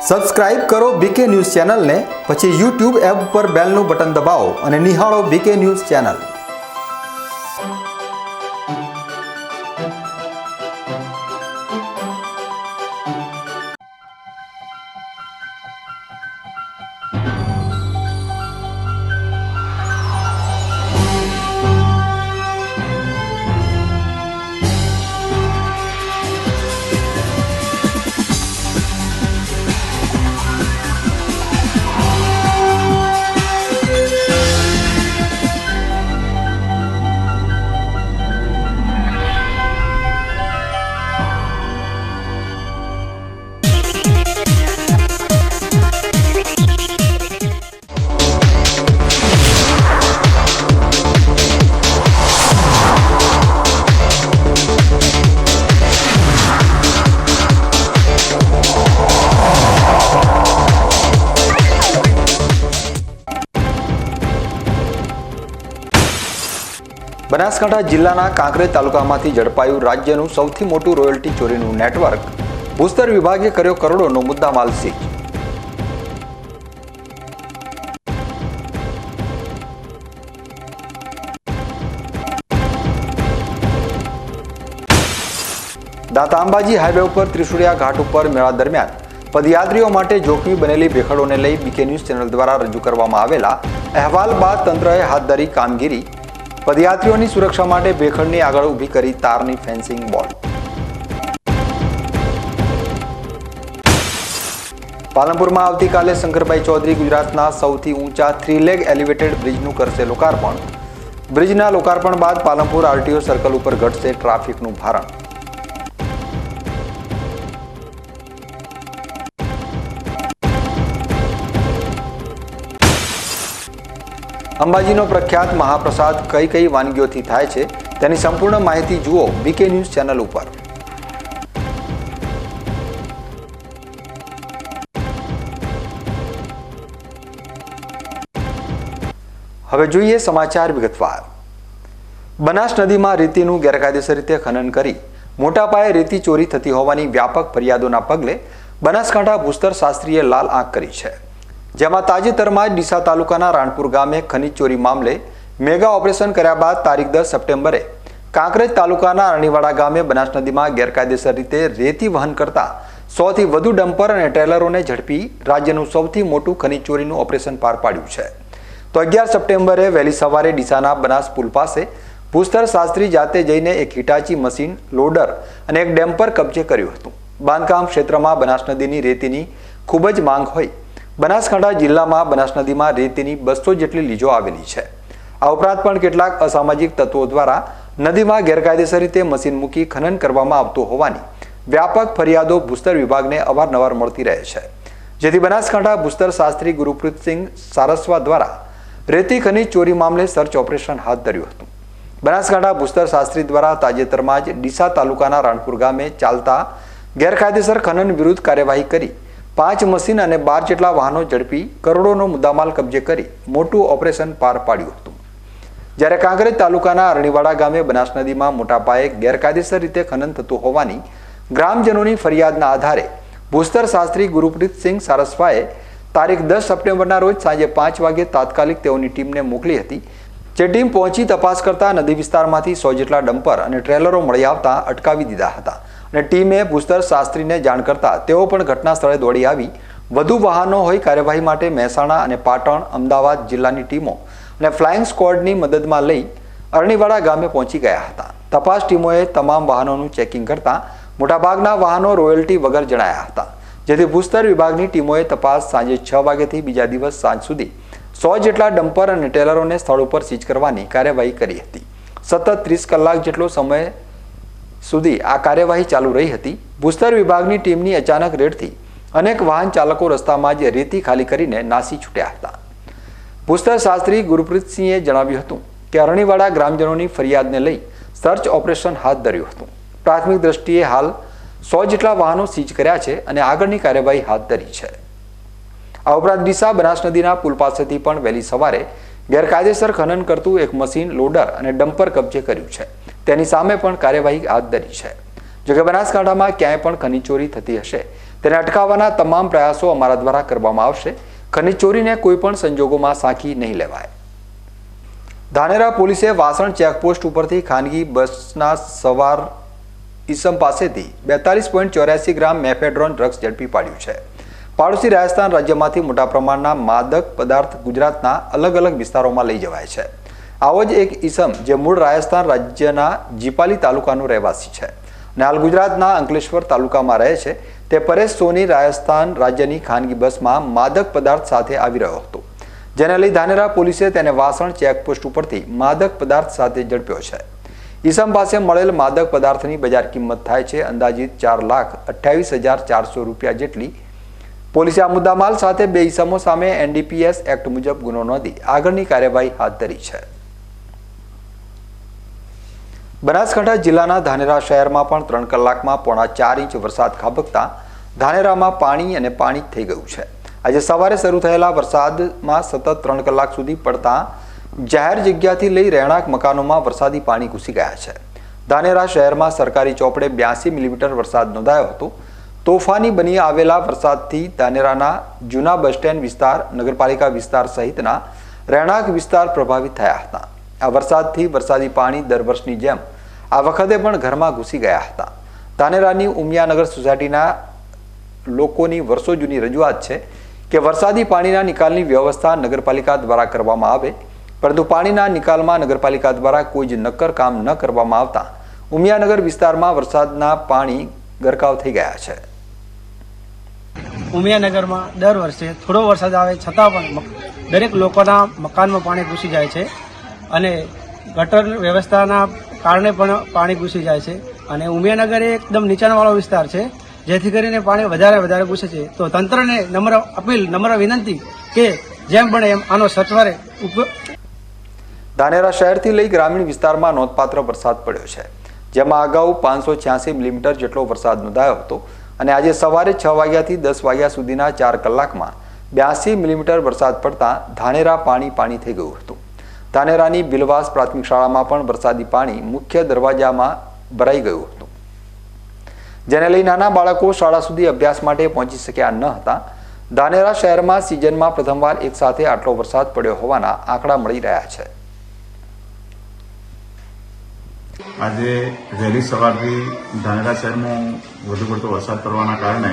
Subscribe કરો બીકે news ચેનલને, પછી YouTube એપ પર બેલનું બટન દબાવો અને નિહાળો બીકે ન્યૂઝ ચેનલ। બનાસકાંઠા જિલ્લાના કાંકરેજ તાલુકામાંથી ઝડપાયું રાજ્યનું સૌથી મોટું રોયલ્ટી ચોરીનું નેટવર્ક। ભૂસ્તર વિભાગે કર્યો કરોડોનો મુદ્દામાલ સીઝ। દાંતા અંબાજી હાઈવે ઉપર ત્રિશુળિયા ઘાટ ઉપર મેળા દરમિયાન પદયાત્રીઓ માટે જોખમી બનેલી ભેખડોને લઈ બીકે ન્યૂઝ ચેનલ દ્વારા રજૂ કરવામાં આવેલા અહેવાલ બાદ તંત્રએ હાથ ધરી કામગીરી। પદયાત્રીઓની સુરક્ષા માટે ભેખડની આગળ ઊભી કરી તારની ફેન્સિંગ બોલ। પાલનપુરમાં આવતીકાલે શંકરભાઈ ચૌધરી ગુજરાતના સૌથી ઊંચા 3 લેગ એલિવેટેડ બ્રિજનું કરશે લોકાર્પણ। બ્રિજના લોકાર્પણ બાદ પાલનપુર આરટીઓ સર્કલ ઉપર ઘટશે ટ્રાફિકનું ભારણ। અંબાજીનો પ્રખ્યાત મહાપ્રસાદ કઈ કઈ વાનગીઓથી થાય છે તેની સંપૂર્ણ માહિતી જુઓ બીકે ન્યૂઝ ચેનલ ઉપર। હવે જોઈએ સમાચાર વિગતવાર। બનાસ નદીમાં રેતીનું ગેરકાયદેસર રીતે ખનન કરી મોટા પાયે રેતી ચોરી થતી હોવાની વ્યાપક ફરિયાદોના પગલે બનાસકાંઠા ભૂસ્તર શાસ્ત્રીએ લાલ આંખ કરી છે, જેમાં તાજેતરમાં જ ડીસા તાલુકાના રાણપુર ગામે ખનીજ ચોરી મામલે મેગા ઓપરેશન કર્યા બાદ તારીખ 10 સપ્ટેમ્બરે કાંકરેજ તાલુકાના અરણીવાડા ગામે બનાસ નદીમાં ગેરકાયદેસર રીતે રેતી વહન કરતા 100થી વધુ ડમ્પર અને ટ્રેલરોને ઝડપી રાજ્યનું સૌથી મોટું ખનીજ ચોરીનું ઓપરેશન પાર પાડ્યું છે। તો 11 સપ્ટેમ્બરે વહેલી સવારે ડીસાના બનાસ પુલ પાસે ભૂસ્તર શાસ્ત્રી જાતે જઈને એક હિટાચી મશીન, લોડર અને એક ડેમ્પર કબજે કર્યું હતું। બાંધકામ ક્ષેત્રમાં બનાસ નદીની રેતીની ખૂબ જ માંગ હોય બનાસકાંઠા જિલ્લામાં બનાસ નદીમાં રેતીની 200 જેટલી લીજો આવેલી છે। આ ઉપરાંત પણ કેટલાક અસામાજિક તત્વો દ્વારા નદીમાં ગેરકાયદેસર રીતે મશીન મૂકી ખનન કરવામાં આવતું હોવાની વ્યાપક ફરિયાદો ભૂસ્તર વિભાગને અવારનવાર મળતી રહે છે, જેથી બનાસકાંઠા ભૂસ્તર શાસ્ત્રી ગુરપ્રીતસિંહ સારસ્વા દ્વારા રેતી ખનીજ ચોરી મામલે સર્ચ ઓપરેશન હાથ ધર્યું હતું। બનાસકાંઠા ભૂસ્તર શાસ્ત્રી દ્વારા તાજેતરમાં જ ડીસા તાલુકાના રાણપુર ગામે ચાલતા ગેરકાયદેસર ખનન વિરુદ્ધ કાર્યવાહી કરી 5 મશીન અને 12 જેટલા વાહનો ઝડપી કરોડોનો મુદ્દામાલ કબજે કરી મોટું ઓપરેશન પાર પાડ્યું હતું। જ્યારે કાંકરેજ તાલુકાના અરણીવાડા ગામે બનાસ નદીમાં મોટા પાયે ગેરકાયદેસર રીતે ખનન થતું હોવાની ગ્રામજનોની ફરિયાદના આધારે ભૂસ્તર શાસ્ત્રી ગુરપ્રીતસિંહ સારસ્વાએ તારીખ 10 સપ્ટેમ્બરના રોજ સાંજે 5 વાગે તાત્કાલિક તેઓની ટીમને મોકલી હતી, જે ટીમ પહોંચી તપાસ કરતા નદી વિસ્તારમાંથી 100 જેટલા ડમ્પર અને ટ્રેલરો મળી આવતા અટકાવી દીધા હતા અને ટીમે ભૂસ્તર શાસ્ત્રીને જાણ કરતા તેઓ પણ ઘટના સ્થળે દોડી આવી વધુ વાહનો હોય કાર્યવાહી માટે મહેસાણા અને પાટણ, અમદાવાદ જિલ્લાની ટીમો અને ફ્લાઇંગ સ્ક્વોડની મદદમાં લઈ અરણીવાડા ગામે પહોંચી ગયા હતા। તપાસ ટીમોએ તમામ વાહનોનું ચેકિંગ કરતા મોટાભાગના વાહનો રોયલ્ટી વગર જણાયા હતા, જેથી ભૂસ્તર વિભાગની ટીમોએ તપાસ સાંજે 6 વાગ્યાથી બીજા દિવસ સાંજ સુધી 100 જેટલા ડમ્પર અને ટ્રેલરોને સ્થળ ઉપર સીઝ કરવાની કાર્યવાહી કરી હતી। સતત 30 કલાક જેટલો સમય સુધી આ કાર્યવાહી ચાલુ રહી હતી। ભૂસ્તર વિભાગની ટીમની અચાનક રેડથી અનેક વાહન ચાલકો રસ્તામાં જ રેતી ખાલી કરીને નાસી છૂટ્યા હતા। ભૂસ્તર શાસ્ત્રી ગુરપ્રીતસિંહે જણાવ્યું હતું કે અરણીવાડા ગ્રામજનોની ફરિયાદને લઈ સર્ચ ઓપરેશન હાથ ધર્યું હતું। પ્રાથમિક દ્રષ્ટિએ હાલ 100 જેટલા વાહનો સીઝ કર્યા છે અને આગળની કાર્યવાહી હાથ ધરી છે। આ ઉપરાંત ડીસા બનાસ નદીના પુલ પાસેથી પણ વહેલી સવારે ગેરકાયદેસર ખનન કરતું એક મશીન, લોડર અને ડમ્પર કબજે કર્યું છે, તેની સામે પણ કાર્યવાહી હાથ ધરી છે। જોકે બનાસકાંઠામાં ક્યાંય પણ ખનીજ ચોરી થતી હશે તેને અટકાવવાના તમામ પ્રયાસો અમારા દ્વારા કરવામાં આવશે. ખનીજ ચોરીને કોઈ પણ સંજોગોમાં સાંખી નહીં લેવાય. ધાનેરા પોલીસે વાસણ ચેકપોસ્ટ ઉપરથી ખાનગી બસના સવાર ઈસમ પાસેથી 42.84 ગ્રામ મેફેડ્રોન ડ્રગ્સ ઝડપી પાડ્યું છે. પાડોશી રાજસ્થાન રાજ્યમાંથી મોટા પ્રમાણના માદક પદાર્થ ગુજરાતના અલગ અલગ વિસ્તારોમાં લઈ જવાય છે. આવો જ એક ઈસમ જે મૂળ રાજસ્થાન રાજ્યના જીપાલી તાલુકાનો રહેવાસી છે અને હાલ ગુજરાતના અંકલેશ્વર તાલુકામાં રહે છે, તે પરેશ સોની રાજસ્થાન રાજ્યની ખાનગી બસમાં માદક પદાર્થ સાથે આવી રહ્યો હતો, જેને લઈ ધાનેરા પોલીસે તેને વાસણ ચેકપોસ્ટ ઉપરથી માદક પદાર્થ સાથે ઝડપ્યો છે. ઈસમ પાસે મળેલ માદક પદાર્થની બજાર કિંમત થાય છે અંદાજિત 4,28,400 રૂપિયા જેટલી. પોલીસે આ મુદ્દામાલ સાથે 2 ઈસમો સામે NDPS એક્ટ મુજબ ગુનો નોંધી આગળની કાર્યવાહી હાથ ધરી છે. બનાસકાંઠા જિલ્લાના ધાનેરા શહેરમાં પણ 3 કલાકમાં 4.5 ઇંચ વરસાદ ખાબકતા ધાનેરામાં પાણી થઈ ગયું છે. આજે સવારે શરૂ થયેલા વરસાદમાં સતત 3 કલાક સુધી પડતા જાહેર જગ્યાથી લઈ રહેણાંક મકાનોમાં વરસાદી પાણી ઘૂસી ગયા છે. ધાનેરા શહેરમાં સરકારી ચોપડે 82 મિલીમીટર વરસાદ નોંધાયો હતો. તોફાની બની આવેલા વરસાદથી ધાનેરાના જૂના બસ સ્ટેન્ડ વિસ્તાર, નગરપાલિકા વિસ્તાર સહિતના રહેણાંક વિસ્તાર પ્રભાવિત થયા હતા. આ વરસાદથી વરસાદી પાણી દર વર્ષની જેમ આ વખતે પણ ઘરમાં ઘૂસી ગયા હતા. ધાનેરાની ઉમિયાનગર સોસાયટીના લોકોની વર્ષો જૂની રજૂઆત છે કે વરસાદી પાણીના નિકાલની વ્યવસ્થા નગરપાલિકા દ્વારા કરવામાં આવે, પરંતુ પાણીના નિકાલમાં નગરપાલિકા દ્વારા કોઈ જ નક્કર કામ ન કરવામાં આવતા ઉમિયાનગર વિસ્તારમાં વરસાદના પાણી ગરકાવ થઈ ગયા છે. ઉમિયાનગરમાં દર વર્ષે થોડો વરસાદ આવે છતાં પણ દરેક લોકોના મકાનમાં પાણી ઘૂસી જાય છે અને ગટર વ્યવસ્થાના કારણે પણ પાણી ઘૂસી જાય છે. અને ઉમિયાનગર એ એકદમ નીચાણવાળો વિસ્તાર છે, જેથી કરીને પાણી વધારે ઘૂસે છે. તો તંત્રને નમ્ર વિનંતી કે જેમ બને એમ આનો સત્વરે ધાનેરા શહેરથી લઈ ગ્રામીણ વિસ્તારમાં નોંધપાત્ર વરસાદ પડ્યો છે, જેમાં અગાઉ 586 મિલીમીટર જેટલો વરસાદ નોંધાયો હતો અને આજે સવારે 6 વાગ્યાથી 10 વાગ્યા સુધીના 4 કલાકમાં 82 મિલીમીટર વરસાદ પડતા ધાનેરા પાણી થઈ ગયું હતું. ધાનેરાની બિલવાસ પ્રાથમિક શાળામાં પણ વરસાદી પાણી મુખ્ય દરવાજામાં ભરાઈ ગયું હતું, જેને લઈ નાના બાળકો શાળા સુધી અભ્યાસ માટે પહોંચી શક્યા ન હતા. ધાનેરા શહેરમાં સિઝનમાં પ્રથમવાર એક સાથે આટલો વરસાદ પડ્યો હોવાના આંકડા મળી રહ્યા છે. આજે વહેલી સવારથી ધાનેરા શહેરમાં વધુ પડતો વરસાદ પડવાના કારણે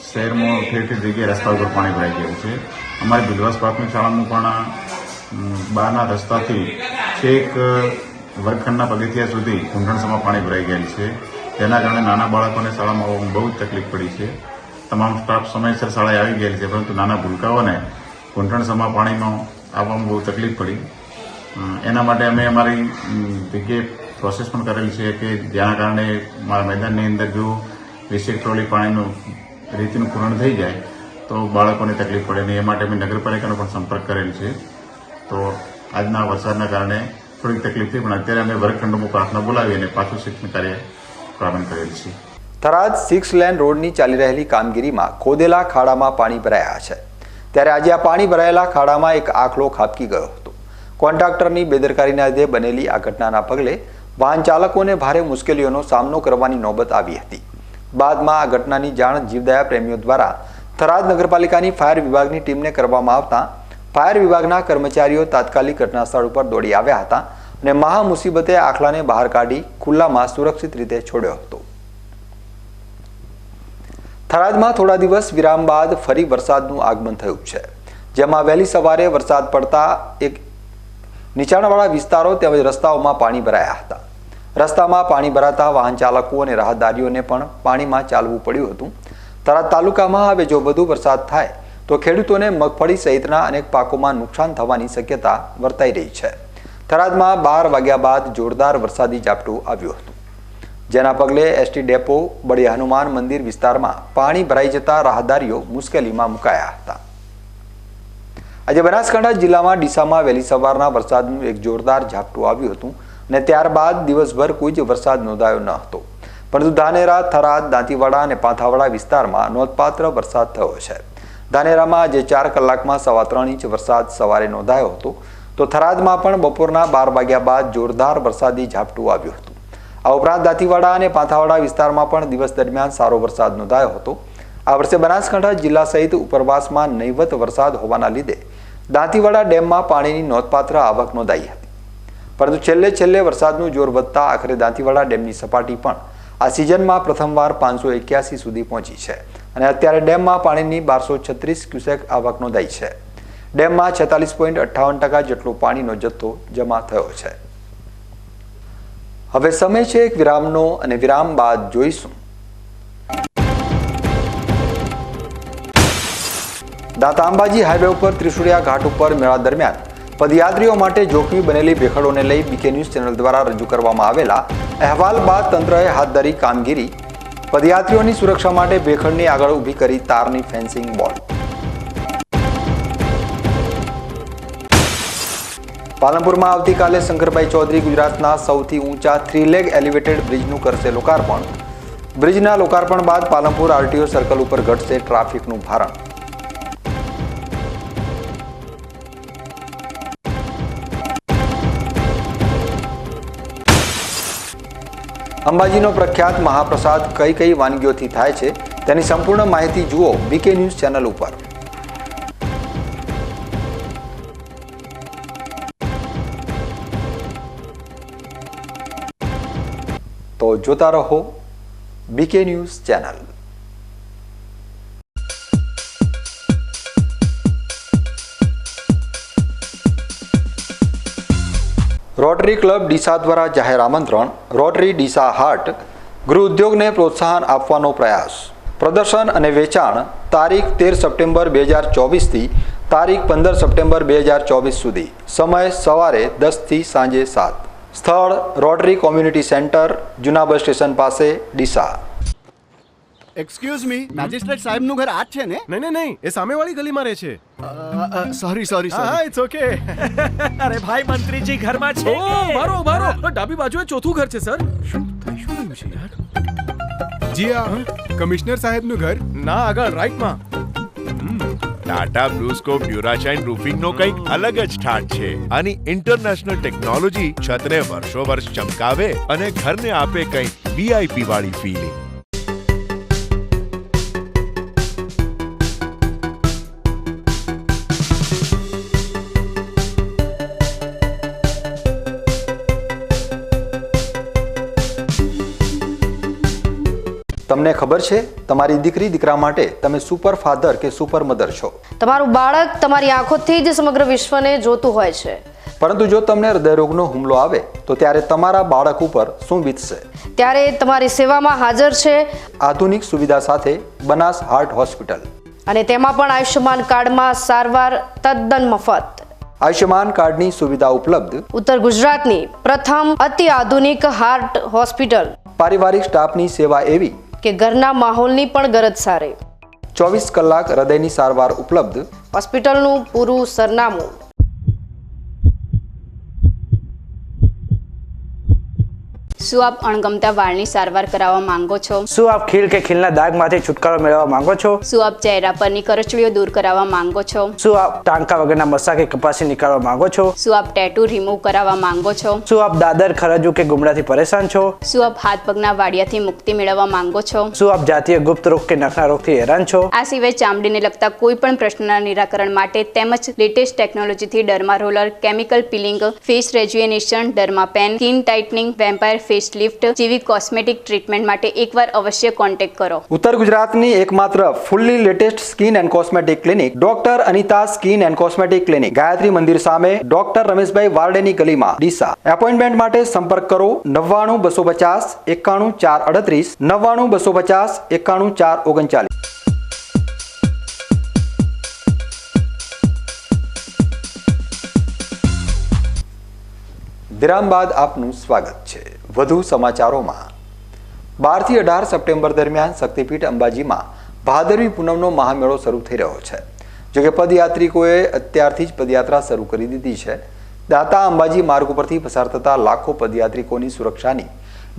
શહેરમાં ઠેર ઠેર જગ્યાએ રસ્તા ઉપર પાણી ભરાઈ ગયું છે. અમારી બિલવાસ પ્રાથમિક શાળામાં પણ બહારના રસ્તાથી છેક વર્ગખંડના પગથિયા સુધી ઘૂંટણસમાં પાણી ભરાઈ ગયેલ છે. તેના કારણે નાના બાળકોને શાળામાં આવવામાં બહુ જ તકલીફ પડી છે. તમામ સ્ટાફ સમયસર શાળાએ આવી ગયેલ છે, પરંતુ નાના ભૂલકાઓને ઘૂંટણસમાં પાણીમાં આવવામાં બહુ તકલીફ પડી. એના માટે અમે અમારી જગ્યાએ પ્રોસેસ પણ કરેલી છે કે જેના કારણે મારા મેદાનની અંદર જો 20 ટ્રોલી પાણીનું રીતિનું પૂરણ થઈ જાય તો બાળકોને તકલીફ પડે નહીં. એ માટે અમે નગરપાલિકાનો પણ સંપર્ક કરેલ છે. તો આજના વરસાદના કારણે થોડીક તકલીફ થઈ, પણ અત્યારે અમે વર્ગખંડોમાં પ્રાર્થના બોલાવી અને પાછું શિક્ષણ કાર્ય પ્રારંભ કરેલ છે. થરાદ 6 લેન રોડની ચાલી રહેલી કામગીરીમાં ખોદેલા ખાડામાં પાણી ભરાયા છે, ત્યારે આજે આ પાણી ભરાયેલા ખાડામાં એક આખલો ખાબકી ગયો હતો. કોન્ટ્રાક્ટરની બેદરકારીના લીધે બનેલી આ ઘટનાના પગલે વાહન ચાલકોને ભારે મુશ્કેલીઓનો સામનો કરવાની નોબત આવી હતી. બાદમાં આ ઘટનાની જાણ જીવદયા પ્રેમીઓ દ્વારા થરાદ નગરપાલિકાની ફાયર વિભાગની ટીમને કરવામાં આવતા ફાયર વિભાગના કર્મચારીઓ તાત્કાલિક ઘટના સ્થળ ઉપર દોડી આવ્યા હતા અને મહા મુસીબતે આખલાને બહાર કાઢી ખુલ્લામાં સુરક્ષિત રીતે છોડ્યો હતો. થરાદમાં થોડા દિવસ વિરામ બાદ ફરી વરસાદનું આગમન થયું છે, જેમાં વહેલી સવારે વરસાદ પડતા એક નીચાણવાળા વિસ્તારો તેમજ રસ્તાઓમાં પાણી ભરાયા હતા. રસ્તામાં પાણી ભરાતા વાહન ચાલકો અને રાહદારીઓને પણ પાણીમાં ચાલવું પડ્યું હતું. થરાદ તાલુકામાં હવે જો વધુ વરસાદ થાય તો ખેડૂતોને મગફળી સહિતના અનેક પાકોમાં નુકસાન થવાની શક્યતા વર્તાઈ રહી છે. થરાદમાં 12 વાગ્યા બાદ જોરદાર વરસાદી ઝાપટું આવ્યું હતું, જેના પગલે ST ડેપો બડી હનુમાન મંદિર વિસ્તારમાં પાણી ભરાઈ જતા રાહદારીઓ મુશ્કેલીમાં મુકાયા હતા. આજે બનાસકાંઠા જિલ્લામાં ડીસામાં વહેલી સવારના વરસાદનું એક જોરદાર ઝાપટું આવ્યું હતું અને ત્યારબાદ દિવસભર કોઈ જ વરસાદ નોંધાયો ન હતો, પરંતુ ધાનેરા, થરાદ, દાંતીવાડા અને પાંથાવાડા વિસ્તારમાં નોંધપાત્ર વરસાદ થયો છે. ધાનેરામાં આજે 4 કલાકમાં 3.25 ઇંચ વરસાદ સવારે નોંધાયો હતો, તો થરાદમાં પણ બપોરના 12 વાગ્યા બાદ જોરદાર વરસાદી ઝાપટું આવ્યું હતું. આ ઉપરાંત દાંતીવાડા અને પાંથાવાડા વિસ્તારમાં પણ દિવસ દરમિયાન સારો વરસાદ નોંધાયો હતો. આ વર્ષે બનાસકાંઠા જિલ્લા સહિત ઉપરવાસમાં નહીવત વરસાદ હોવાના લીધે દાંતીવાડા ડેમમાં પાણીની નોંધપાત્ર આવક નોંધાઈ હતી. પરંતુ છેલ્લે વરસાદનું જોર વધતા આખરે દાંતીવાડા ડેમની સપાટી પણ આ સિઝનમાં પ્રથમવાર 581 સુધી પહોંચી છે અને અત્યારે ડેમમાં પાણીની 1236 ક્યુસેક આવક નોંધાઈ છે. ડેમમાં 46.58% જેટલો પાણીનો જથ્થો જમા થયો છે. હવે સમય છે એક વિરામનો અને વિરામ બાદ જોઈશું દાંતા અંબાજી હાઈવે ઉપર ત્રિશુળિયા ઘાટ ઉપર મેળા દરમિયાન પદયાત્રીઓ માટે જોખમી બનેલી ભેખડોને લઈ બીકે ન્યૂઝ ચેનલ દ્વારા રજૂ કરવામાં આવેલા અહેવાલ બાદ તંત્રએ હાથ ધરી કામગીરી. પદયાત્રીઓની સુરક્ષા માટે ભેખડની આગળ ઊભી કરી તારની ફેન્સિંગ બોલ. પાલનપુરમાં આવતીકાલે શંકરભાઈ ચૌધરી ગુજરાતના સૌથી ઊંચા 3 લેગ એલિવેટેડ બ્રિજનું કરશે લોકાર્પણ. બ્રિજના લોકાર્પણ બાદ પાલનપુર આરટીઓ સર્કલ ઉપર ઘટશે ટ્રાફિકનું ભારણ. અંબાજીનો પ્રખ્યાત મહાપ્રસાદ કઈ વાનગીઓથી થાય છે તેની સંપૂર્ણ માહિતી જુઓ બીકે ન્યૂઝ ચેનલ ઉપર. તો જોતા રહો BK news channel. Rotary club Deesa દ્વારા જાહેર આમંત્રણ. રોટરી ડીસા હાટ ગૃહ ઉદ્યોગને પ્રોત્સાહન આપવાનો પ્રયાસ. પ્રદર્શન અને વેચાણ તારીખ 13 સપ્ટેમ્બર 2024 થી તારીખ 15 સપ્ટેમ્બર 2024 સુધી. સમય સવારે 10 થી સાંજે 7. સ્થળ રોટરી કોમ્યુનિટી સેન્ટર, જૂના બસ સ્ટેશન પાસે, ડીસા. એક્સક્યુઝ મી, મેજિસ્ટ્રેટ સાહેબનું ઘર આ જ છે ને? નહીં, એ સામેવાળી ગલીમાં રહે છે. સોરી હા, ઇટ્સ ઓકે. અરે ભાઈ, મંત્રીજી ઘરમાં છે. ઓ મારો ડાબી બાજુએ ચોથું ઘર છે સર. શું થયું છે યાર? જી હા, કમિશનર સાહેબનું ઘર. ના, આગળ રાઈટમાં. ટાટા બ્લુસ્કોપ ડ્યુરાશાઇન રૂફિંગનો કંઈક અલગ જ ઠાટ છે. આની ઇન્ટરનેશનલ ટેકનોલોજી છતને વર્ષો વર્ષ ચમકાવે અને ઘરને આપે કંઈક વીઆઈપી વાળી ફીલિંગ. તમને ખબર છે તમારી દીકરી દીકરા માટે તમે સુપર ફાધર કે સુપર મધર છો. તમારું બાળક તમારી આંખોથી જ સમગ્ર વિશ્વને જોતું હોય છે. પરંતુ જો તમને હૃદયરોગનો હુમલો આવે તો ત્યારે તમારા બાળક ઉપર શું વીતશે? ત્યારે તમારી સેવામાં હાજર છે આધુનિક સુવિધા સાથે બનાસ હાર્ટ હોસ્પિટલ. અને તેમાં પણ આયુષ્યમાન કાર્ડમાં સારવાર તદ્દન મફત. આયુષ્યમાન કાર્ડની સુવિધા ઉપલબ્ધ. ઉત્તર ગુજરાતની પ્રથમ અતિ આધુનિક હાર્ટ હોસ્પિટલ. પારિવારિક સ્ટાફની સેવા એવી કે ઘરના માહોલની પણ ગરજ સારે. 24 કલાક હૃદયની સારવાર ઉપલબ્ધ. હોસ્પિટલનું પૂરું સરનામું. શું આપ અણગમતા વાળની સારવાર કરાવવા માંગો છો? શું આપ ખીલ કે ખીલના દાગમાંથી છુટકારો મેળવવા માંગો છો? શું આપ ચહેરા પરની કરચલીઓ દૂર કરાવવા માંગો છો? શું આપ ટાંકા વગરના મસા કે કપાસી નીકાળવા માંગો છો? શું આપ ટેટુ રિમૂવ કરાવવા માંગો છો? શું આપ દાદર, ખરજુ કે ગુમડાથી પરેશાન છો? શું આપ હાથ પગના વાડિયાથી મુક્તિ મેળવવા માંગો છો? શું આપ જાતીય ગુપ્ત રોગ કે નખના રોગથી હેરાન છો? આ સિવાય ચામડીને લગતા કોઈ પણ પ્રશ્નના નિરાકરણ માટે તેમજ લેટેસ્ટ ટેકનોલોજીથી derma roller, chemical peeling, face rejuvenation, derma pen, skin tightening, vampire face lift જેવી કોસ્મેટિક ટ્રીટમેન્ટ માટે એકવાર અવશ્ય કોન્ટેક્ટ કરો. ઉત્તર ગુજરાતની એકમાત્ર fully latest skin and cosmetic clinic doctor Anita skin and cosmetic clinic, Gayatri Mandir સામે, ડોક્ટર રમેશભાઈ વારડેની ગલીમાં, ડીસા. એપોઇન્ટમેન્ટ માટે સંપર્ક કરો 99 250 91 438, 99 250 91 439. વિરામ બાદ આપનું સ્વાગત છે. વધુ સમાચારોમાં. 12 થી 18 સપ્ટેમ્બર દરમિયાન શક્તિપીઠ અંબાજીમાં ભાદરવી પૂનમનો મહામેળો શરૂ થઈ રહ્યો છે. જોકે પદયાત્રિકોએ અત્યારથી જ પદયાત્રા શરૂ કરી દીધી છે. દાંતા અંબાજી માર્ગ ઉપરથી પસાર થતા લાખો પદયાત્રિકોની સુરક્ષાની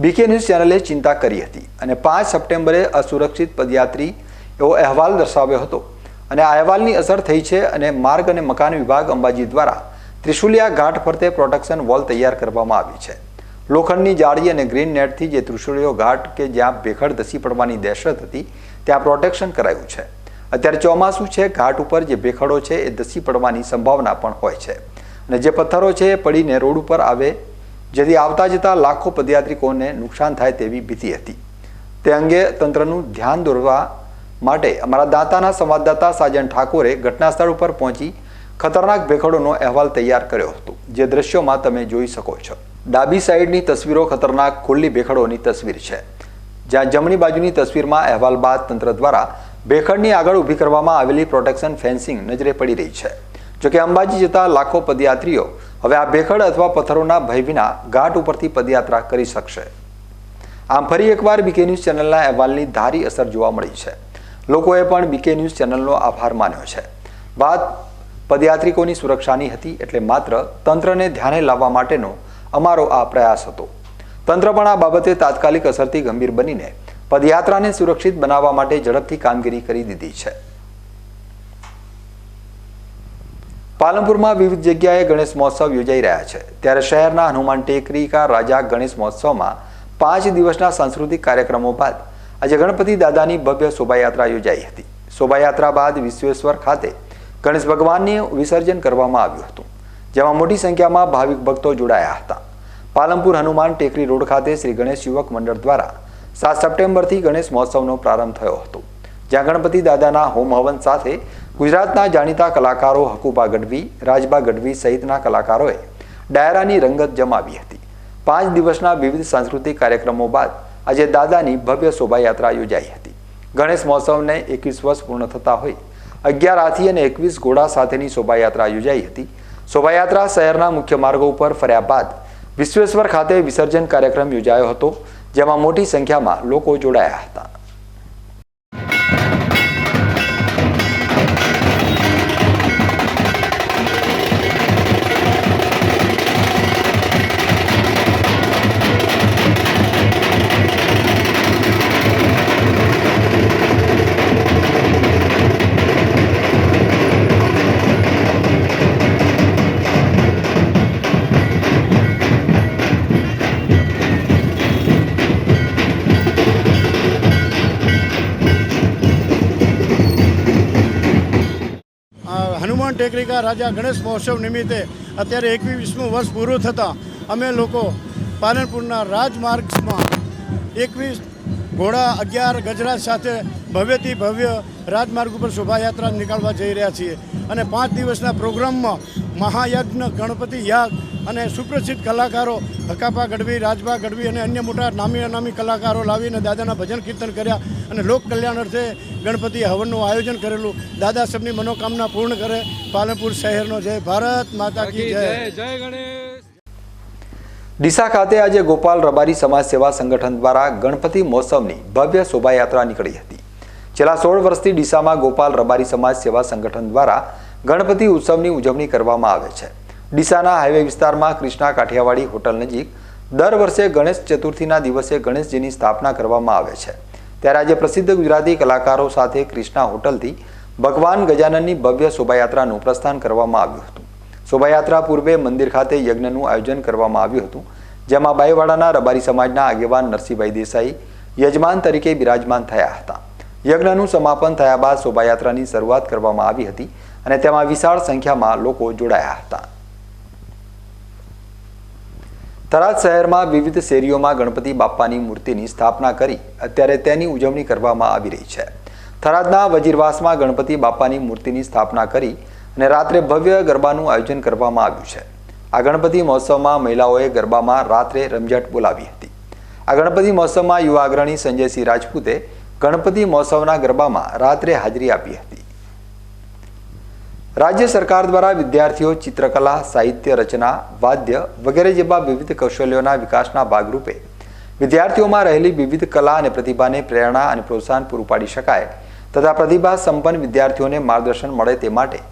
બીકે ન્યૂઝ ચેનલે ચિંતા કરી હતી અને 5 સપ્ટેમ્બરે અસુરક્ષિત પદયાત્રી એવો અહેવાલ દર્શાવ્યો હતો અને આ અહેવાલની અસર થઈ છે અને માર્ગ અને મકાન વિભાગ અંબાજી દ્વારા ત્રિશુલિયા ઘાટ ફરતે પ્રોટેક્શન વોલ તૈયાર કરવામાં આવી છે. લોખંડની જાળી અને ગ્રીન નેટથી જે ત્રિશુળીયો ઘાટ કે જ્યાં ભેખડ ધસી પડવાની દહેશત હતી ત્યાં પ્રોટેક્શન કરાયું છે. અત્યારે ચોમાસું છે, ઘાટ ઉપર જે ભેખડો છે એ ધસી પડવાની સંભાવના પણ હોય છે અને જે પથ્થરો છે એ પડીને રોડ ઉપર આવે જેથી આવતા જતા લાખો પદયાત્રિકોને નુકસાન થાય તેવી ભીતિ હતી. તે અંગે તંત્રનું ધ્યાન દોરવા માટે અમારા દાંતાના સંવાદદાતા સાજન ઠાકોરે ઘટના સ્થળ ઉપર પહોંચી ખતરનાક ભેખડોનો અહેવાલ તૈયાર કર્યો હતો, જે દ્રશ્યોમાં તમે જોઈ શકો છો. ડાબી સાઈડની તસવીરો ખતરનાક ખુલ્લી ભેખડોની તસવીર છે, જ્યાં જમણી બાજુની તસવીરમાં અહેવાલ બાદ તંત્ર દ્વારા ભેખડની આગળ ઊભી કરવામાં આવેલી પ્રોટેક્શન ફેન્સિંગ નજરે પડી રહી છે. જોકે અંબાજી જતા લાખો પદયાત્રીઓ હવે આ ભેખડ અથવા પથ્થરોના ભય વિના ઘાટ ઉપરથી પદયાત્રા કરી શકશે. આમ ફરી એકવાર બીકે ન્યૂઝ ચેનલના અહેવાલની ધારી અસર જોવા મળી છે. લોકોએ પણ બીકે ન્યૂઝ ચેનલનો આભાર માન્યો છે. વાત પદયાત્રિકોની સુરક્ષાની હતી, એટલે માત્ર તંત્રને ધ્યાને લાવવા માટેનો અમારો આ પ્રયાસ હતો. તંત્ર પણ આ બાબતે તાત્કાલિક અસરથી ગંભીર બનીને પદયાત્રાને સુરક્ષિત બનાવવા માટે ઝડપથી કામગીરી કરી દીધી છે. પાલનપુરમાં વિવિધ જગ્યાએ ગણેશ મહોત્સવ યોજાઈ રહ્યા છે, ત્યારે શહેરના હનુમાન ટેકરી કા રાજા ગણેશ મહોત્સવમાં 5 દિવસના સાંસ્કૃતિક કાર્યક્રમો બાદ આજે ગણપતિ દાદાની ભવ્ય શોભાયાત્રા યોજાઈ હતી. શોભાયાત્રા બાદ વિશ્વેશ્વર ખાતે ગણેશ ભગવાનને વિસર્જન કરવામાં આવ્યું હતું, જેમાં મોટી સંખ્યામાં ભાવિક ભક્તો જોડાયા હતા. પાલનપુર હનુમાન ટેકરી રોડ ખાતે શ્રી ગણેશ યુવક મંડળ દ્વારા 7 સપ્ટેમ્બરથી ગણેશ મહોત્સવનો પ્રારંભ થયો હતો, જ્યાં ગણપતિ દાદાના હોમ હવન સાથે ગુજરાતના જાણીતા કલાકારો હકુબા ગઢવી, રાજબા ગઢવી સહિતના કલાકારોએ ડાયરાની રંગત જમાવી હતી. 5 દિવસના વિવિધ સાંસ્કૃતિક કાર્યક્રમો બાદ આજે દાદાની ભવ્ય શોભાયાત્રા યોજાઈ હતી. ગણેશ મહોત્સવને 21 વર્ષ પૂર્ણ થતા હોય 11 હાથી અને 21 ઘોડા સાથેની શોભાયાત્રા યોજાઈ હતી. શોભાયાત્રા શહેરના મુખ્ય માર્ગો ઉપર ફર્યા બાદ વિશ્વેશ્વર ખાતે વિસર્જન કાર્યક્રમ યોજાયો હતો, જેમાં મોટી સંખ્યામાં લોકો જોડાયા હતા. હનુમાન ટેકરી કા રાજા ગણેશ મહોત્સવ નિમિત્તે અત્યારે 21મું વર્ષ પૂરું થતાં અમે લોકો પાલનપુરના રાજમાર્ગમાં 21 ઘોડા 11 ગજરાજ સાથે ભવ્યથી ભવ્ય રાજમાર્ગ ઉપર શોભાયાત્રા નીકાળવા જઈ રહ્યા છીએ. અને 5 દિવસના પ્રોગ્રામમાં મહાયજ્ઞ, ગણપતિ યાગ અને સુપ્રસિદ્ધ કલાકારો હકાપા ગઢવી, રાજબા ગઢવી અને અન્ય મોટા નામી કલાકારો લાવીને દાદાના ભજન કીર્તન કર્યા અને લોક કલ્યાણ અર્થે ગણપતિ હવનનું આયોજન કરેલું. દાદા સબની મનોકામના પૂર્ણ કરે. પાલનપુર શહેરનો જય. ભારત માતા કી જય. જય ગણેશ. ડીસા ખાતે આજે ગોપાલ રબારી સમાજ સેવા સંગઠન દ્વારા ગણપતિ મહોત્સવની ભવ્ય શોભાયાત્રા નીકળી હતી. છેલ્લા 16 વર્ષથી ડીસામાં ગોપાલ રબારી સમાજ સેવા સંગઠન દ્વારા ગણપતિ ઉત્સવની ઉજવણી કરવામાં આવે છે. ડીસાના હાઈવે વિસ્તારમાં કૃષ્ણા કાઠિયાવાડી હોટલ નજીક દર વર્ષે ગણેશ ચતુર્થીના દિવસે ગણેશજીની સ્થાપના કરવામાં આવે છે. ત્યારે આજે પ્રસિદ્ધ ગુજરાતી કલાકારો સાથે કૃષ્ણા હોટલથી ભગવાન ગજાનનની ભવ્ય શોભાયાત્રાનું પ્રસ્થાન કરવામાં આવ્યું હતું. શોભાયાત્રા પૂર્વે મંદિર ખાતે યજ્ઞનું આયોજન કરવામાં આવ્યું હતું, જેમાં બાઈવાડાના રબારી સમાજના આગેવાન નરસિંહભાઈ દેસાઈ યજમાન તરીકે બિરાજમાન થયા હતા. યજ્ઞનું સમાપન થયા બાદ શોભાયાત્રાની શરૂઆત કરવામાં આવી હતી અને તેમાં વિશાળ સંખ્યામાં લોકો જોડાયા હતા. થરાદ શહેરમાં વિવિધ શેરીઓમાં ગણપતિ બાપ્પાની મૂર્તિની સ્થાપના કરી અત્યારે તેની ઉજવણી કરવામાં આવી રહી છે. થરાદના વજીરવાસમાં ગણપતિ બાપ્પાની મૂર્તિની સ્થાપના કરી અને રાત્રે ભવ્ય ગરબાનું આયોજન કરવામાં આવ્યું છે. આ ગણપતિ મહોત્સવમાં મહિલાઓએ ગરબામાં રાત્રે રમઝટ બોલાવી હતી. આ ગણપતિ મહોત્સવમાં યુવા અગ્રણી સંજયસિંહ રાજપૂતે ગણપતિ મહોત્સવના ગરબામાં રાત્રે હાજરી આપી હતી. રાજ્ય સરકાર દ્વારા વિદ્યાર્થીઓ ચિત્રકલા, સાહિત્ય રચના, વાદ્ય વગેરે જેવા વિવિધ કૌશલ્યોના વિકાસના ભાગરૂપે વિદ્યાર્થીઓમાં રહેલી વિવિધ કલા અને પ્રતિભાને પ્રેરણા અને પ્રોત્સાહન પૂરું પાડી શકાય તથા પ્રતિભા સંપન્ન વિદ્યાર્થીઓને માર્ગદર્શન મળે તે માટે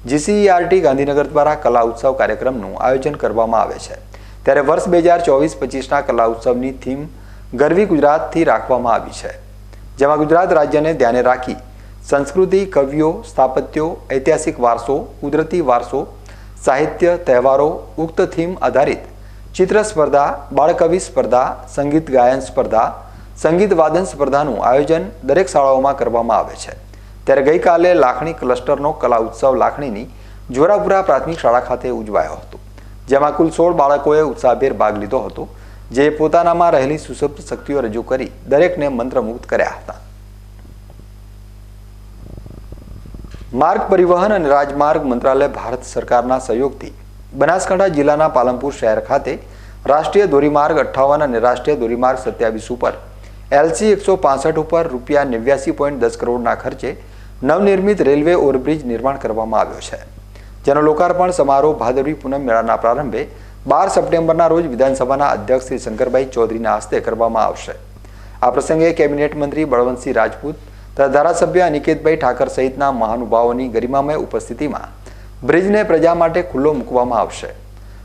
જીસીઈઆરટી ગાંધીનગર દ્વારા કલા ઉત્સવ કાર્યક્રમનું આયોજન કરવામાં આવે છે. ત્યારે વર્ષ 2024-25ના કલા ઉત્સવની થીમ ગરવી ગુજરાતથી રાખવામાં આવી છે, જેમાં ગુજરાત રાજ્યને ધ્યાને રાખી સંસ્કૃતિ, કવિઓ, સ્થાપત્યો, ઐતિહાસિક વારસો, કુદરતી વારસો, સાહિત્ય, તહેવારો, ઉક્ત થીમ આધારિત ચિત્ર સ્પર્ધા, બાળકવિ સ્પર્ધા, સંગીત ગાયન સ્પર્ધા, સંગીત વાદન સ્પર્ધાનું આયોજન દરેક શાળાઓમાં કરવામાં આવે છે. ત્યારે ગઈકાલે લાખણી ક્લસ્ટરનો કલા ઉત્સવ લાખણીની જોરાપુરા પ્રાથમિક શાળા ખાતે ઉજવાયો હતો, જેમાં કુલ 16 બાળકોએ ઉત્સાહભેર ભાગ લીધો હતો, જે પોતાનામાં રહેલી સુસપ્ત શક્તિઓ રજૂ કરી દરેકને મંત્રમુગ્ધ કર્યા હતા. માર્ગ પરિવહન અને રાજમાર્ગ મંત્રાલય ભારત સરકારના સહયોગથી બનાસકાંઠા જિલ્લાના પાલનપુર શહેર ખાતે રાષ્ટ્રીય ધોરીમાર્ગ 58 અને રાષ્ટ્રીય ધોરીમાર્ગ 27 ઉપર LC 165 ઉપર ₹89.10 કરોડના ખર્ચે નવનિર્મિત રેલવે ઓવરબ્રિજ નિર્માણ કરવામાં આવ્યો છે, જેનો લોકાર્પણ સમારોહ ભાદરવી પૂનમ મેળાના પ્રારંભે 12 સપ્ટેમ્બરના રોજ વિધાનસભાના અધ્યક્ષ શ્રી શંકરભાઈ ચૌધરીના હસ્તે કરવામાં આવશે. આ પ્રસંગે કેબિનેટ મંત્રી બળવંતસિંહ રાજપૂત તથા ધારાસભ્ય અનિકેતભાઈ ઠાકર સહિતના મહાનુભાવોની ગરિમામય ઉપસ્થિતિમાં બ્રિજને પ્રજા માટે ખુલ્લો મૂકવામાં આવશે.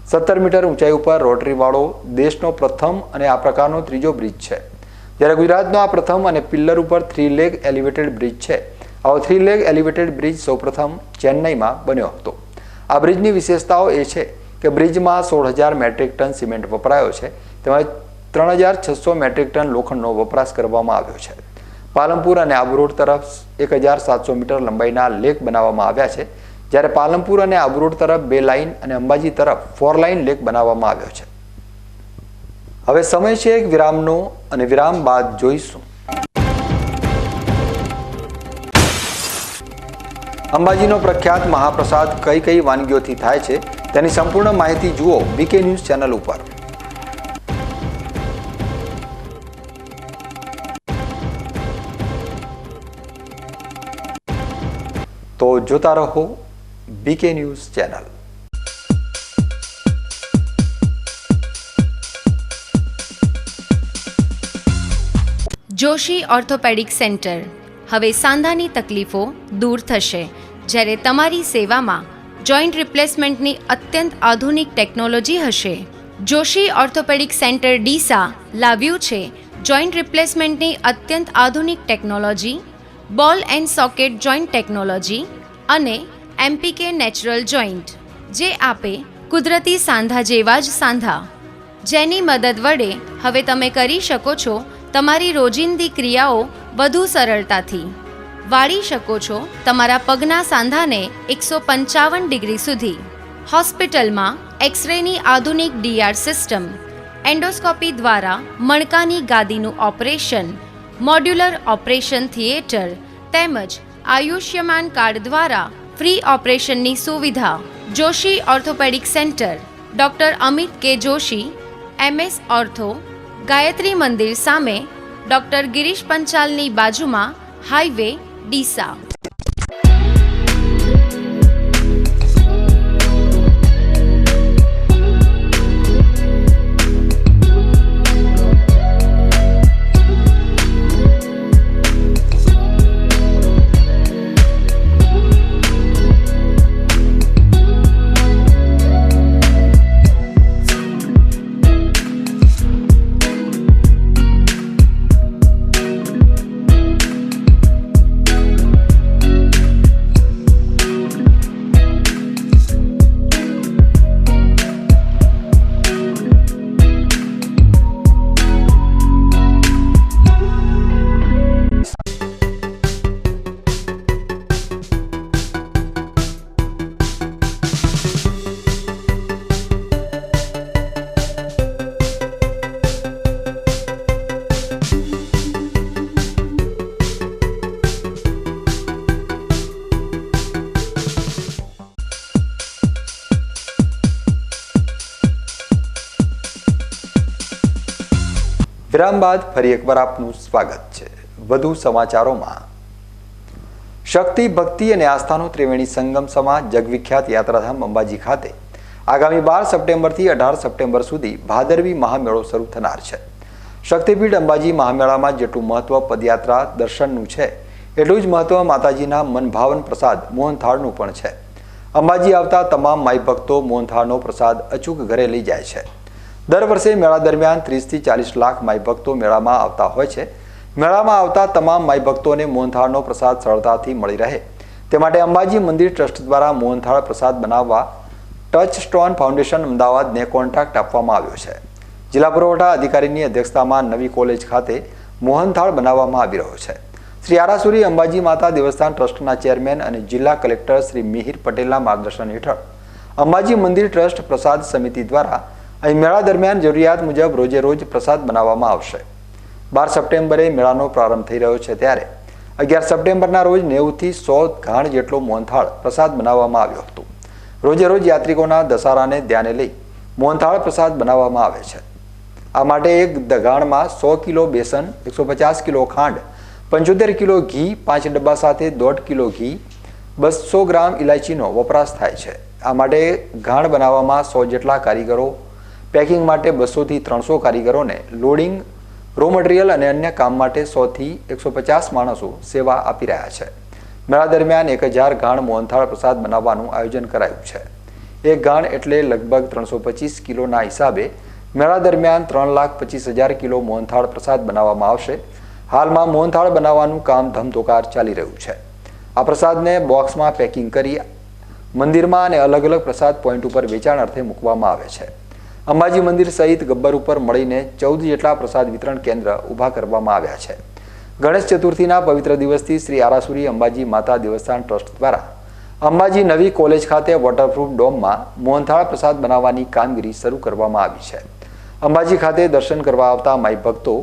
17 મીટર ઊંચાઈ ઉપર રોટરીવાળો દેશનો પ્રથમ અને આ પ્રકારનો ત્રીજો બ્રિજ છે, જ્યારે ગુજરાતનો આ પ્રથમ અને પિલ્લર ઉપર 3 લેગ એલિવેટેડ બ્રિજ છે. આવો 3 લેગ એલિવેટેડ બ્રિજ સૌપ્રથમ ચેન્નઈમાં બન્યો હતો. આ બ્રિજની વિશેષતાઓ એ છે કે બ્રિજમાં 16,000 મેટ્રિક ટન સિમેન્ટ વપરાયો છે, તેમજ 3,600 મેટ્રિક ટન લોખંડનો વપરાશ કરવામાં આવ્યો છે. પાલનપુર અને આબુ રોડ તરફ 1,700 મીટર લંબાઈના લેક બનાવવામાં આવ્યા છે, જ્યારે પાલનપુર અને આબુ રોડ તરફ 2 લાઇન અને અંબાજી તરફ 4 લાઇન લેક બનાવવામાં આવ્યો છે. હવે સમય છે એક વિરામનો અને વિરામ બાદ જોઈશું અંબાજીનો પ્રખ્યાત મહાપ્રસાદ કઈ કઈ વાનગીઓથી થાય છે તેની સંપૂર્ણ માહિતી જુઓ BK ન્યૂઝ ચેનલ ઉપર. તો જોતા રહો BK news channel. Joshi orthopaedic centre. હવે સાંધાની તકલીફો દૂર થશે, જ્યારે તમારી સેવામાં જોઈન્ટ રિપ્લેસમેન્ટની અત્યંત આધુનિક ટેકનોલોજી હશે. જોશી ઓર્થોપેડિક સેન્ટર ડીસા લાવ્યું છે જોઈન્ટ રિપ્લેસમેન્ટની અત્યંત આધુનિક ટેકનોલોજી, બોલ એન્ડ સોકેટ જોઈન્ટ ટેકનોલોજી અને MPK નેચરલ જોઈન્ટ, જે આપે કુદરતી સાંધા જેવા જ સાંધા, જેની મદદ વડે હવે તમે કરી શકો છો તમારી રોજિંદી ક્રિયાઓ વધુ સરળતાથી. વાળી શકો છો તમારા પગના સાંધાને 155 ડિગ્રી સુધી. હોસ્પિટલમાં એક્સરેની આધુનિક DR સિસ્ટમ, એન્ડોસ્કોપી દ્વારા મણકાની ગાદીનું ઓપરેશન, મોડ્યુલર ઓપરેશન થિયેટર તેમજ આયુષ્યમાન કાર્ડ દ્વારા ફ્રી ઓપરેશનની સુવિધા. Joshi orthopaedic centre, doctor Amit કે જોશી, MS ઓર્થો, ગાયત્રી મંદિર સામે, ડૉક્ટર ગિરીશ પંચાલની બાજુમાં, હાઈવે ડીસા. વિરામ બાદ ફરી એકવાર આપનું સ્વાગત છે. વધુ સમાચારોમાં, શક્તિ, ભક્તિ અને આસ્થાનો ત્રિવેણી સંગમ સમા જગવિખ્યાત યાત્રાધામ અંબાજી ખાતે આગામી 12 સપ્ટેમ્બરથી 18 સપ્ટેમ્બર સુધી ભાદરવી મહામેળો શરૂ થનાર છે. શક્તિપીઠ અંબાજી મહામેળામાં જેટલું મહત્વ પદયાત્રા દર્શનનું છે, એટલું જ મહત્વ માતાજીના મનભાવન પ્રસાદ મોહનથાળનું પણ છે. અંબાજી આવતા તમામ માઈ ભક્તો મોહનથાળનો પ્રસાદ અચૂક ઘરે લઈ જાય છે. દર વર્ષે મેળા દરમિયાન 30 થી 40 લાખ માઈ ભક્તો મેળામાં આવતા હોય છે. મેળામાં આવતા તમામ માઈ ભક્તોને મોહનથાળનો પ્રસાદ સરળતાથી મળી રહે તે માટે અંબાજી મંદિર ટ્રસ્ટ દ્વારા મોહનથાળ પ્રસાદ બનાવવા ટચ સ્ટોન ફાઉન્ડેશન અમદાવાદને કોન્ટ્રાક્ટ આપવામાં આવ્યો છે. જિલ્લા પુરવઠા અધિકારીની અધ્યક્ષતામાં નવી કોલેજ ખાતે મોહનથાળ બનાવવામાં આવી રહ્યો છે. શ્રી આરાસુરી અંબાજી માતા દેવસ્થાન ટ્રસ્ટના ચેરમેન અને જિલ્લા કલેક્ટર શ્રી મિહિર પટેલના માર્ગદર્શન હેઠળ અંબાજી મંદિર ટ્રસ્ટ પ્રસાદ સમિતિ દ્વારા અહીં મેળા દરમિયાન જરૂરિયાત મુજબ રોજે રોજ પ્રસાદ બનાવવામાં આવશે. 12 સપ્ટેમ્બરે મેળાનો પ્રારંભ થઈ રહ્યો છે ત્યારે 11 સપ્ટેમ્બરના રોજ 90 થી 100 ઘાણ જેટલો મોહનથાળ પ્રસાદ બનાવવામાં આવ્યો હતો. રોજે રોજ યાત્રિકોના દસારાને ધ્યાને લઈ મોહનથાળ પ્રસાદ બનાવવામાં આવે છે. આ માટે એક દગાણમાં 100 કિલો બેસન, 150 કિલો ખાંડ, 75 કિલો ઘી, 5 ડબ્બા સાથે 1.5 કિલો ઘી, 200 ગ્રામ ઇલાયચીનો વપરાશ થાય છે. આ માટે ઘાણ બનાવવામાં 100 જેટલા કારીગરો, પેકિંગ માટે 200 થી 300 કારીગરોને લોડિંગ, રો મટીરિયલ અને અન્ય કામ માટે 100 થી 150 માણસો સેવા આપી રહ્યા છે. મેળા દરમિયાન 1000 ઘાણ મોહનથાળ પ્રસાદ બનાવવાનું આયોજન કરાયું છે. એક ઘાણ એટલે લગભગ 325 કિલોના હિસાબે મેળા દરમિયાન 3,25,000 કિલો મોહનથાળ પ્રસાદ બનાવવામાં આવશે. હાલમાં મોહનથાળ બનાવવાનું કામ ધમધોકાર ચાલી રહ્યું છે. આ પ્રસાદને બોક્સમાં પેકિંગ કરી મંદિરમાં અને અલગ અલગ પ્રસાદ પોઈન્ટ ઉપર વેચાણ અર્થે મૂકવામાં આવે છે. અંબાજી મંદિર સહિત ગબ્બર ઉપર મળીને 14 જેટલા પ્રસાદ વિતરણ કેન્દ્ર ઊભા કરવામાં આવ્યા છે. ગણેશ ચતુર્થીના પવિત્ર દિવસથી શ્રી આરાસુરી અંબાજી માતા દેવસ્થાન ટ્રસ્ટ દ્વારા અંબાજી નવી કોલેજ ખાતે વોટરપ્રૂફ ડોમમાં મોહનથાળ પ્રસાદ બનાવવાની કામગીરી શરૂ કરવામાં આવી છે. અંબાજી ખાતે દર્શન કરવા આવતા માઈ ભક્તો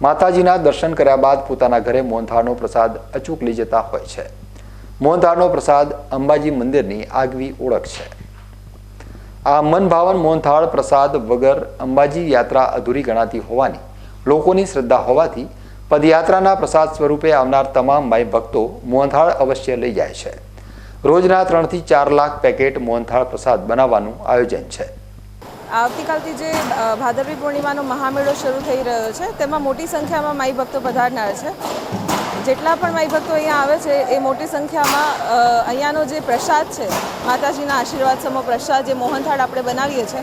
માતાજીના દર્શન કર્યા બાદ પોતાના ઘરે મોહનથાળનો પ્રસાદ અચૂક લઈ જતા હોય છે. મોહનથાળનો પ્રસાદ અંબાજી મંદિરની આગવી ઓળખ છે. આ મનભાવન મોહનથાળ પ્રસાદ વગર અંબાજી યાત્રા અધૂરી ગણાતી હોવાની લોકોની શ્રદ્ધા હોવાથી પદયાત્રાના પ્રસાદ સ્વરૂપે આવનાર તમામ માઈ ભક્તો મોહનથાળ અવશ્ય લઈ જાય છે. રોજના 3 થી 4 લાખ પેકેટ મોહનથાળ પ્રસાદ બનાવવાનું આયોજન છે. આવતીકાલથી જે ભાદરવી પૂર્ણિમાનો મહામેળો શરૂ થઈ રહ્યો છે તેમાં મોટી સંખ્યામાં માઈ ભક્તો પધારનાર છે. જેટલા પણ માઈ ભક્તો અહીંયા આવે છે એ મોટી સંખ્યામાં અહીંયાનો જે પ્રસાદ છે, માતાજીના આશીર્વાદ સમો પ્રસાદ જે મોહનથાળ આપણે બનાવીએ છીએ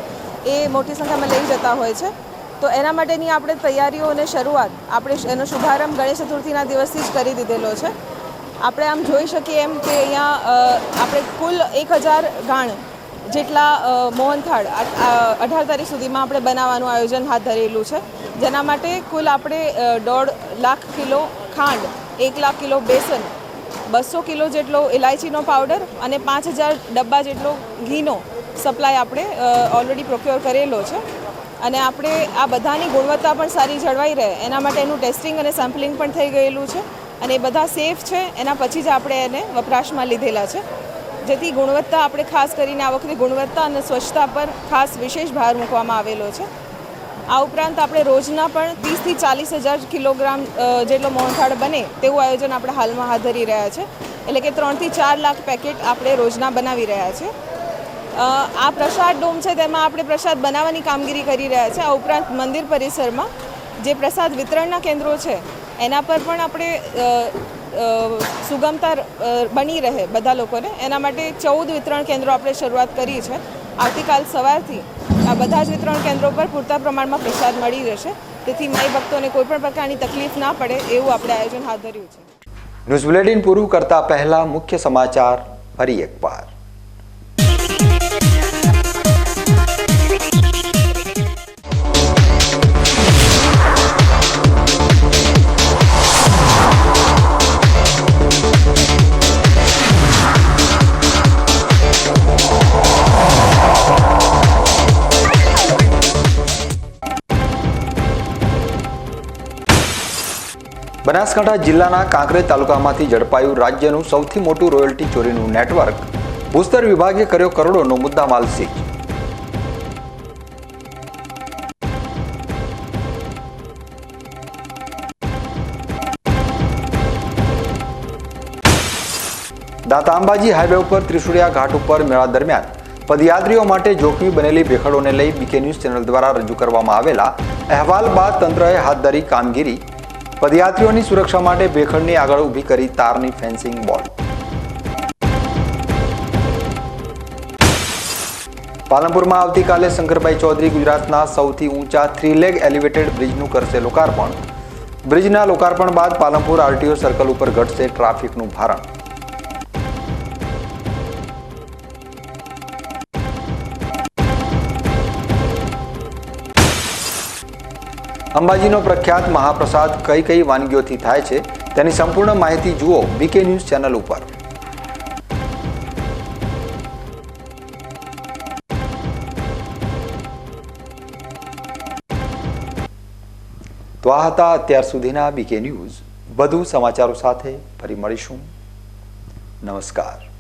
એ મોટી સંખ્યામાં લઈ જતા હોય છે. તો એના માટેની આપણે તૈયારીઓ અને શરૂઆત આપણે એનો શુભારંભ ગણેશ ચતુર્થીના દિવસથી જ કરી દીધેલો છે. આપણે આમ જોઈ શકીએ એમ કે અહીંયા આપણે કુલ 1000 ગાણ જેટલા મોહનથાળ 18 તારીખ સુધીમાં આપણે બનાવવાનું આયોજન હાથ ધરેલું છે. જેના માટે કુલ આપણે 1.5 લાખ કિલો ખાંડ, 1 લાખ કિલો બેસન, 200 કિલો જેટલો ઇલાયચીનો પાવડર અને 5000 ડબ્બા જેટલો ઘીનો સપ્લાય આપણે ઓલરેડી પ્રોક્યોર કરેલો છે. અને આપણે આ બધાની ગુણવત્તા પણ સારી જળવાઈ રહે એના માટે એનું ટેસ્ટિંગ અને સેમ્પલિંગ પણ થઈ ગયેલું છે. અને એ બધા સેફ છે. એના પછી જ આપણે એને વપરાશમાં લીધેલા છે. જેથી ગુણવત્તા આપણે ખાસ કરીને આ વખતે ગુણવત્તા અને સ્વચ્છતા પર ખાસ વિશેષ ભાર મૂકવામાં આવેલો છે. આ ઉપરાંત આપણે રોજના પણ 30 થી 40,000 કિલોગ્રામ જેટલો મોહનથાળ બને તેવું આયોજન આપણે હાલમાં હાથ ધરી રહ્યા છે. એટલે કે 3 થી 4 લાખ પેકેટ આપણે રોજના બનાવી રહ્યા છે. આ પ્રસાદ ડોમ છે તેમાં આપણે પ્રસાદ બનાવવાની કામગીરી કરી રહ્યા છે. આ ઉપરાંત મંદિર પરિસરમાં જે પ્રસાદ વિતરણના કેન્દ્રો છે એના પર પણ આપણે સુગમતા બની રહે બધા લોકોને એના માટે 14 વિતરણ કેન્દ્રો આપણે શરૂઆત કરી છે. આવતીકાલ સવારથી આ બધા જ વિતરણ કેન્દ્રો પર પૂરતા પ્રમાણમાં પ્રસાદ મળી રહેશે. તેથી માઈ ભક્તોને કોઈ પણ પ્રકારની તકલીફ ના પડે એવું આપણે આયોજન હાથ ધર્યું છે. ન્યૂઝ બુલેટિન પૂરું કરતા પહેલા મુખ્ય સમાચાર ફરી એકવાર. બનાસકાંઠા જિલ્લાના કાંકરેજ તાલુકામાંથી ઝડપાયું રાજ્યનું સૌથી મોટું રોયલ્ટી ચોરીનું નેટવર્ક. ભૂસ્તર વિભાગે કર્યો કરોડોનો મુદ્દામાલ સીઝ. દાંતા અંબાજી હાઈવે ઉપર ત્રિશુળિયા ઘાટ ઉપર મેળા દરમિયાન પદયાત્રીઓ માટે જોખમી બનેલી ભેખડોને લઈ બીકે ન્યૂઝ ચેનલ દ્વારા રજૂ કરવામાં આવેલા અહેવાલ બાદ તંત્રએ હાથ ધરી કામગીરી. પદયાત્રીઓની સુરક્ષા માટે ભેખડની આગળ ઊભી કરી તારની ફેન્સિંગ બોલ. પાલનપુરમાં આવતીકાલે શંકરભાઈ ચૌધરી ગુજરાતના સૌથી ઊંચા 3 લેગ એલિવેટેડ બ્રિજનું કરશે લોકાર્પણ. બ્રિજના લોકાર્પણ બાદ પાલનપુર આરટીઓ સર્કલ ઉપર ઘટશે ટ્રાફિકનું ભારણ. અંબાજીનો પ્રખ્યાત મહાપ્રસાદ કઈ કઈ વાનગીઓથી થાય છે તેની સંપૂર્ણ માહિતી જુઓ બીકે ન્યૂઝ ચેનલ ઉપર. તો આ હતા અત્યાર સુધીના બીકે ન્યૂઝ. વધુ સમાચારો સાથે ફરી મળીશું. નમસ્કાર.